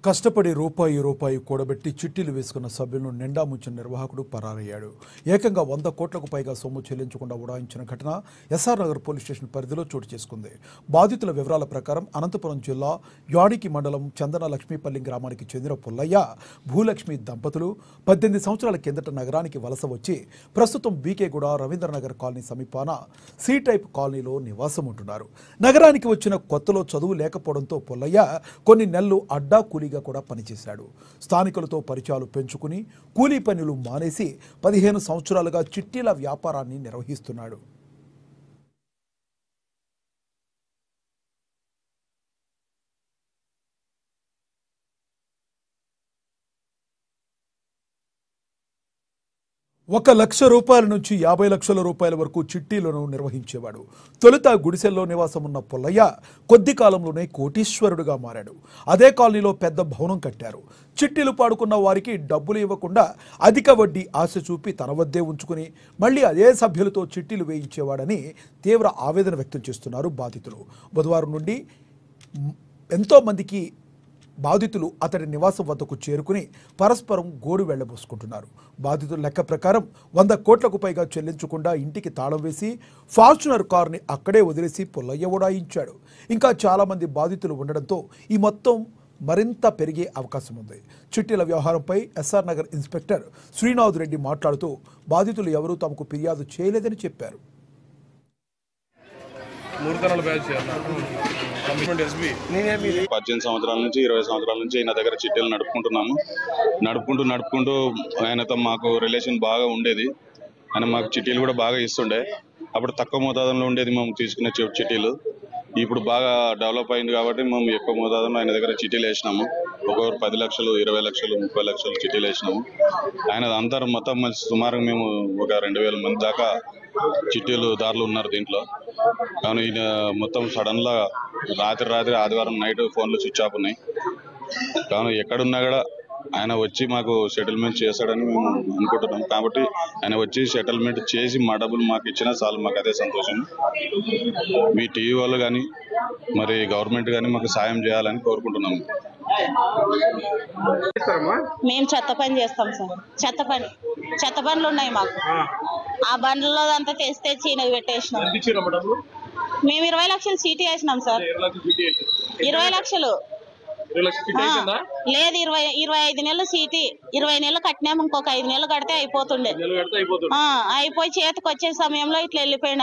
కష్టపడి రూపాయి కూడబెట్టి చిట్టీలు వేసుకున్న సభ్యులను నిండా ముంచిన నిర్వాహకుడు పరారయ్యాడు. ఏకంగా 100 కోట్లకు పైగా సొమ్ము చెల్లించకుండా ఉడాయించిన ఘటన ఎస్ఆర్ నగర్ పోలీస్ స్టేషన్ పరిధిలో చోటు చేసుకుంది. బాధితుల వివరాల ప్రకారం అనంతపురం జిల్లా యాడికి మండలం చందన లక్ష్మీపల్లి గ్రామానికి చెందిన పుల్లయ్య, భూలక్ష్మి దంపతులు 18 సంవత్సరాల కిందట నగరానికి వలస వచ్చి ప్రస్తుతం బీకేగూడ రవీంద్రనగర్ కాలనీ సమీపాన సి టైప్ కాలనీలో నివాసం ఉంటున్నారు. నగరానికి వచ్చిన కొత్తలో చదువు లేకపోవడంతో పుల్లయ్య కొన్ని నెలలు అడ్డా కూలీగా కూడా పనిచేశాడు. స్థానికులతో పరిచయాలు పెంచుకుని కూలీ పనులు మానేసి 15 సంవత్సరాలుగా చిట్టీల వ్యాపారాన్ని నిర్వహిస్తున్నాడు. ₹1,00,000 నుంచి 50 లక్షల రూపాయల వరకు చిట్టీలను నిర్వహించేవాడు. తొలుత గుడిసెల్లో నివాసం ఉన్న పుల్లయ్య కొద్ది కాలంలోనే కోటీశ్వరుడుగా మారాడు. అదే కాలనీలో పెద్ద భవనం కట్టారు. చిట్టీలు పాడుకున్న వారికి డబ్బులు ఇవ్వకుండా అధిక వడ్డీ ఆశ చూపి తన వద్దే ఉంచుకుని మళ్ళీ అదే సభ్యులతో చిట్టీలు వేయించేవాడని తీవ్ర ఆవేదన వ్యక్తం చేస్తున్నారు బాధితులు. బుధవారం నుండి ఎంతో మందికి బాధితులు అతడి నివాసం వద్దకు చేరుకుని పరస్పరం గోడు వెళ్లబోసుకుంటున్నారు. బాధితుల లెక్క ప్రకారం 100 కోట్లకు పైగా చెల్లించకుండా ఇంటికి తాళం వేసి ఫార్చునర్ కారుని అక్కడే వదిలేసి పుల్లయ్య ఉడాయించాడు. ఇంకా చాలామంది బాధితులు ఉండడంతో ఈ మొత్తం మరింత పెరిగే అవకాశం ఉంది. చిట్టీల వ్యవహారంపై ఎస్ఆర్ నగర్ ఇన్స్పెక్టర్ శ్రీనాథ్ రెడ్డి మాట్లాడుతూ బాధితులు ఎవరూ తమకు ఫిర్యాదు చేయలేదని చెప్పారు. 18 సంవత్సరాల నుంచి 20 సంవత్సరాల నుంచి ఆయన దగ్గర చిట్టీలు నడుపుకుంటూ ఆయనతో మాకు రిలేషన్ బాగా ఉండేది. ఆయన మాకు చిట్టీలు కూడా బాగా ఇస్తుండే. అప్పుడు తక్కువ మోతాదంలో ఉండేది మేము తీసుకునే చిట్టీలు. ఇప్పుడు బాగా డెవలప్ అయింది కాబట్టి మేము ఎక్కువ మోతాదంలో ఆయన దగ్గర చిట్టీలు వేసినాము. ఒక్కొక్కరు 10 లక్షలు, 20 లక్షలు, 30 లక్షలు చిట్టీలు వేసినాము. ఆయన అంతా మొత్తం సుమారు మేము ఒక 2000 మంది దాకా చిట్టీలు దారులు ఉన్నారు దీంట్లో. కానీ ఈయన మొత్తం సడన్ గా రాత్రి ఆదివారం నైట్ ఫోన్లు స్విచ్ ఆఫ్ ఉన్నాయి. కానీ ఎక్కడున్నా కూడా ఆయన వచ్చి మాకు సెటిల్మెంట్ చేస్తాడని మేము అనుకుంటున్నాం. కాబట్టి ఆయన వచ్చి సెటిల్మెంట్ చేసి మా డబ్బులు మాకు ఇచ్చినా చాలు, మాకు అదే సంతోషం. మీ టీవీ వాళ్ళు కానీ మరి గవర్నమెంట్ కానీ మాకు సాయం చేయాలని కోరుకుంటున్నాము. మేము చెత్త పని చేస్తాం సార్. చెత్త బండ్లు ఉన్నాయి మాకు. ఆ బండ్లలో అంతా తెచ్చి పెట్టేసినాం. మేము 20 లక్షలు చీటీ వేసినాం సార్. 20 లక్షలు లేదు, 25 నెలలు సీటీ. 20 నెలలు కట్టినాము. ఇంకొక 5 నెలలు కడితే అయిపోతుండే. అయిపోయి చేతికి వచ్చే సమయంలో ఇట్లా వెళ్ళిపోయినా.